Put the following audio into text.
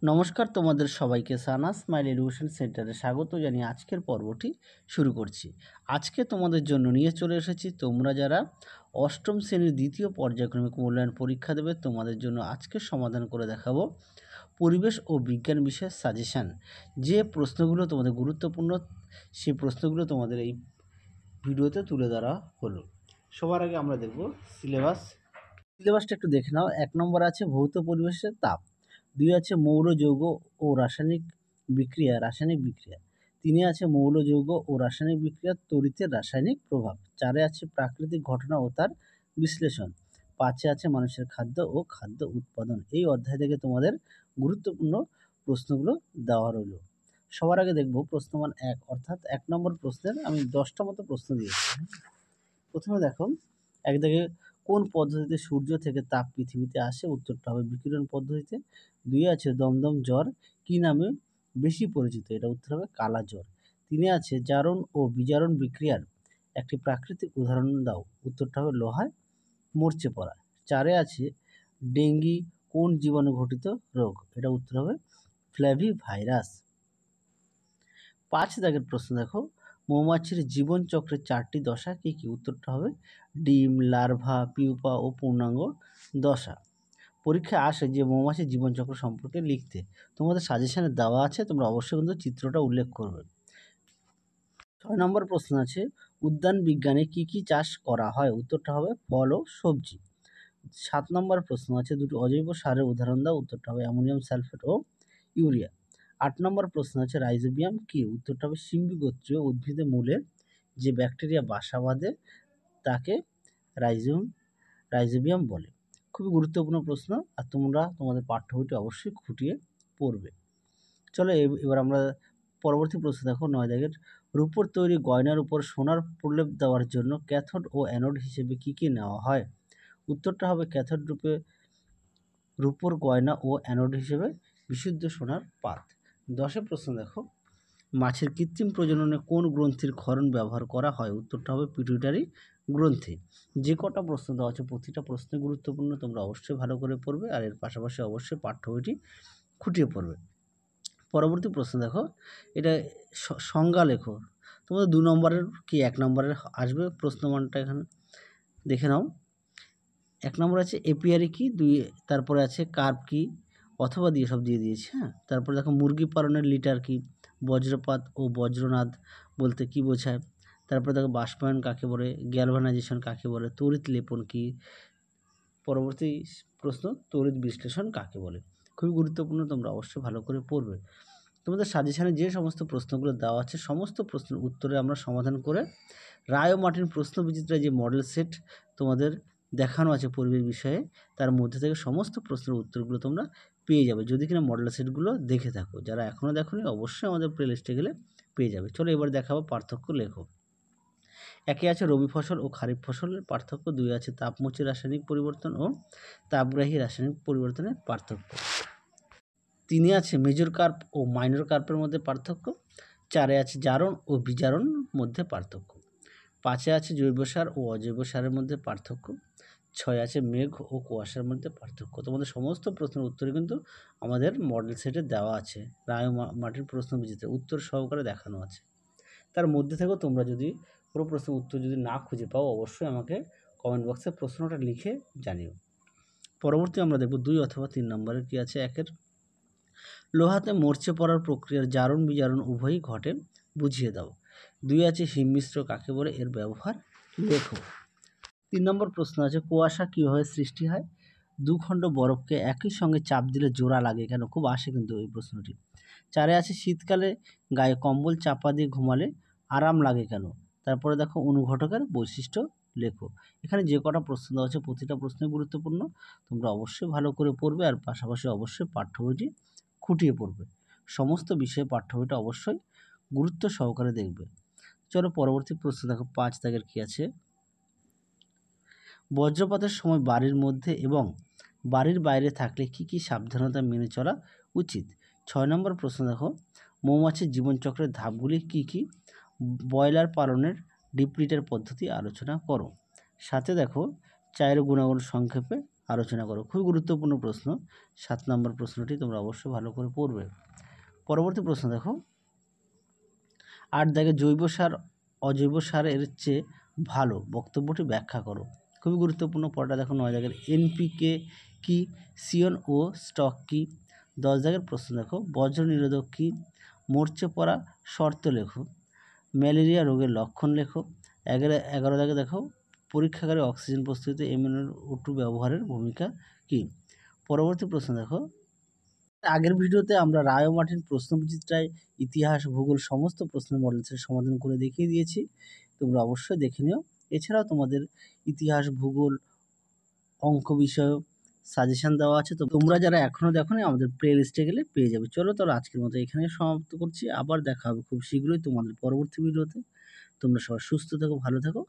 নমস্কার, তোমাদের সবাইকে সানা স্মাইল এডুকেশন সেন্টারে স্বাগত জানিয়ে আজকের পর্বটি শুরু করছি। আজকে তোমাদের জন্য নিয়ে চলে এসেছি, তোমরা যারা অষ্টম শ্রেণীর দ্বিতীয় পর্যায়ক্রমিক মূল্যায়ন পরীক্ষা দেবে তোমাদের জন্য আজকে সমাধান করে দেখাবো পরিবেশ ও বিজ্ঞান বিষয়ের সাজেশান। যে প্রশ্নগুলো তোমাদের গুরুত্বপূর্ণ সেই প্রশ্নগুলো তোমাদের এই ভিডিওতে তুলে ধরা হলো। সবার আগে আমরা দেখব সিলেবাসটা একটু দেখে নাও। 1 নম্বর আছে ভৌত পরিবেশের তাপ, 2 আছে মৌল যৌগ ও রাসায়নিক বিক্রিয়া। 3 আছে মৌল যৌগ ও রাসায়নিক বিক্রিয়ার তড়িতের রাসায়নিক প্রভাব। 4 আছে প্রাকৃতিক ঘটনা ও তার বিশ্লেষণ। 5 আছে মানুষের খাদ্য ও খাদ্য উৎপাদন। এই অধ্যায় থেকে তোমাদের গুরুত্বপূর্ণ প্রশ্নগুলো দেওয়া রইল। সবার আগে দেখব প্রশ্নমান 1, অর্থাৎ 1 নম্বর প্রশ্নের আমি 10টা মতো প্রশ্ন দিয়েছি। প্রথমে দেখো, 1 দাগে কোন পদ্ধতিতে সূর্য থেকে তাপ পৃথিবীতে আসে? উত্তরটা হবে বিকিরণ পদ্ধতিতে। 2 আছে দমদম জ্বর কি নামে বেশি পরিচিত? এটা উত্তর হবে কালা জ্বর। 3 আছে জারণ ও বিজারণ বিক্রিয়ার একটি প্রাকৃতিক উদাহরণ দাও। উত্তরটা হবে লোহায় মরচে পড়া। 4 আছে ডেঙ্গি কোন জীবাণু ঘটিত রোগ? এটা উত্তর হবে ফ্ল্যাভিভাইরাস। 5 দাগের প্রশ্ন দেখো, মৌমাছির জীবন চক্রের 4টি দশা কি কি? উত্তরটা হবে ডিম, লার্ভা, পিউপা ও পূর্ণাঙ্গ দশা। পরীক্ষায় আসে যে মৌমাছির জীবনচক্র সম্পর্কে লিখতে, তোমাদের সাজেশনে দেওয়া আছে, তোমরা অবশ্যই কিন্তু চিত্রটা উল্লেখ করবে। 6 নম্বর প্রশ্ন আছে উদ্যান বিজ্ঞানে কি কি চাষ করা হয়? উত্তরটা হবে ফল ও সবজি। 7 নম্বর প্রশ্ন আছে দুটি অজৈব সারের উদাহরণ দাও। উত্তরটা হবে অ্যামোনিয়াম সালফেট ও ইউরিয়া। 8 নম্বর প্রশ্ন আছে রাইজোবিয়াম কি? উত্তরটা হবে সিম্বি গোত্রীয় উদ্ভিদের মূলে যে ব্যাকটেরিয়া বাসা বাঁধে তাকে রাইজোবিয়াম বলে। খুবই গুরুত্বপূর্ণ প্রশ্ন, আর তোমরা তোমাদের পাঠ্য বইটি অবশ্যই খুঁটিয়ে পড়বে। চলো এবার আমরা পরবর্তী প্রশ্ন দেখো 9 দাগের, রূপোর তৈরি গয়নার উপর সোনার প্রলেপ দেওয়ার জন্য ক্যাথোড ও অ্যানোড হিসেবে কি কি নেওয়া হয়? উত্তরটা হবে ক্যাথোড রূপে রূপোর গয়না ও অ্যানোড হিসেবে বিশুদ্ধ সোনার পাত। 10 প্রশ্ন দেখো, মাছের কৃত্রিম প্রজননে কোন গ্রন্থির ক্ষরণ ব্যবহার করা হয়? উত্তরটা হবে পিটুইটারি গ্রন্থি। যে কটা প্রশ্ন দেওয়া আছে প্রতিটা প্রশ্ন গুরুত্বপূর্ণ, তোমরা অবশ্যই ভালো করে পড়বে, আর এর পাশাপাশি অবশ্যই পাঠ্য বইটি খুঁটিয়ে পড়বে। পরবর্তী প্রশ্ন দেখো, এটা সংজ্ঞা লেখো। তোমাদের 2 নম্বরের কি 1 নম্বরের আসবে প্রশ্নমানটা এখানে দেখে নাও। 1 নম্বর আছে এপিয়ারি কি, 2 তারপরে আছে কার্প কি, অথবা দিয়ে সব দিয়ে দিয়েছি। হ্যাঁ, তারপরে দেখো মুরগি পালনের লিটার কি, বজ্রপাত ও বজ্রনাদ বলতে কি বোঝায়, তারপরে দেখো বাষ্পায়ন কাকে বলে, গ্যালভানাইজেশন কাকে বলে, তড়িৎ লেপন কি, পরবর্তী প্রশ্ন তড়িৎ বিশ্লেষণ কাকে বলে। খুবই গুরুত্বপূর্ণ, তোমরা অবশ্যই ভালো করে পড়বে। তোমাদের সাজেশনে যে সমস্ত প্রশ্নগুলো দেওয়া আছে সমস্ত প্রশ্নের উত্তরে আমরা সমাধান করে রায় ও মার্টিন প্রশ্ন বিচিত্রায় যে মডেল সেট তোমাদের দেখানো আছে পরিবেশ বিষয়ে, তার মধ্যে থেকে সমস্ত প্রশ্নের উত্তরগুলো তোমরা পেয়ে যাবে যদি কিনা মডেল সেটগুলো দেখে থাকো। যারা এখনও দেখোনি অবশ্যই আমাদের প্লেলিস্টে গেলে পেয়ে যাবে। চলো এবার দেখাবো পার্থক্য লেখো। 1 আছে রবি ফসল ও খারিফ ফসলের পার্থক্য। 2 আছে তাপমোচী রাসায়নিক পরিবর্তন ও তাপগ্রাহী রাসায়নিক পরিবর্তনের পার্থক্য। 3 আছে মেজর কার্প ও মাইনর কার্পের মধ্যে পার্থক্য। 4 আছে জারণ ও বিজারণ মধ্যে পার্থক্য। 5 আছে জৈব সার ও অজৈব সারের মধ্যে পার্থক্য। 6 আছে মেঘ ও কুয়াশার মধ্যে পার্থক্য। তোমাদের সমস্ত প্রশ্নের উত্তরে কিন্তু আমাদের মডেল সেটে দেওয়া আছে, রায় ও মার্টিন প্রশ্ন বিচিত্র উত্তর সহকারে দেখানো আছে। তার মধ্যে থেকেও তোমরা যদি পুরো প্রশ্নের উত্তর যদি না খুঁজে পাও অবশ্যই আমাকে কমেন্ট বক্সে প্রশ্নটা লিখে জানিও। পরবর্তী আমরা দেখব 2 অথবা 3 নম্বরের কি আছে। 1 লোহাতে মরচে পড়ার প্রক্রিয়ার জারণ বিজারণ উভয়ই ঘটে, বুঝিয়ে দাও। 2 আছে হিমমিশ্র কাকে বলে, এর ব্যবহার লেখো। 3 নম্বর প্রশ্ন আছে কুয়াশা কীভাবে সৃষ্টি হয়? 2 খণ্ড বরফকে একই সঙ্গে চাপ দিলে জোড়া লাগে কেন? খুব আসে কিন্তু এই প্রশ্নটি। 4 আছে শীতকালে গায়ে কম্বল চাপা দিয়ে ঘুমালে আরাম লাগে কেন? তারপরে দেখো অনুঘটকের বৈশিষ্ট্য লেখো। এখানে যে কটা প্রশ্ন দেওয়া আছে প্রতিটা প্রশ্নই গুরুত্বপূর্ণ, তোমরা অবশ্যই ভালো করে পড়বে, আর পাশাপাশি অবশ্যই পাঠ্য বইটি খুঁটিয়ে পড়বে। সমস্ত বিষয়ে পাঠ্য বইটা অবশ্যই গুরুত্ব সহকারে দেখবে। চলো পরবর্তী প্রশ্ন দেখো 5 দাগের কি আছে। বজ্রপাতের সময় বাড়ির মধ্যে এবং বাড়ির বাইরে থাকলে কি কি সাবধানতা মেনে চলা উচিত? 6 নম্বর প্রশ্ন দেখো, মৌমাছির জীবনচক্রের ধাপগুলি কি কি? ব্রয়লার পালনের ডিপ লিটার পদ্ধতি আলোচনা করো। সাথে দেখো চায়ের গুণাগুণ সংক্ষেপে আলোচনা করো। খুবই গুরুত্বপূর্ণ প্রশ্ন। 7 নম্বর প্রশ্নটি তোমরা অবশ্যই ভালো করে পড়বে। পরবর্তী প্রশ্ন দেখো, 8 দাগে জৈব সার অজৈব সারের চেয়ে ভালো, বক্তব্যটি ব্যাখ্যা করো। খুবই গুরুত্বপূর্ণ। পরেরটা দেখো 9 দাগের এনপিকে কি, সিয়ন ও স্টক কি। 10 দাগের প্রশ্ন দেখো, বজ্র নিরোধক কি, মরচে পড়া শর্ত লেখো, ম্যালেরিয়া রোগের লক্ষণ লেখো। 11 দাগে দেখো, পরীক্ষাগারে অক্সিজেন প্রস্তুতিতে MnO2 ব্যবহারের ভূমিকা কি। পরবর্তী প্রশ্ন দেখো, আগের ভিডিওতে আমরা রায় ও মার্টিন প্রশ্নবিচিত্রায় ইতিহাস, ভূগোল সমস্ত প্রশ্নের মডেল সেট সমাধান করে দেখিয়ে দিয়েছি, তোমরা অবশ্যই দেখে নিও। এছাড়াও তোমাদের ইতিহাস, ভূগোল, অঙ্ক বিষয়েও সাজেশন দেওয়া আছে, তো তোমরা যারা এখনও দেখোনি আমাদের প্লে লিস্টে গেলে পেয়ে যাবে। চলো তাহলে আজকের মতো এখানে সমাপ্ত করছি, আবার দেখা হবে খুব শীঘ্রই তোমাদের পরবর্তী ভিডিওতে। তোমরা সবাই সুস্থ থেকো, ভালো থেকো।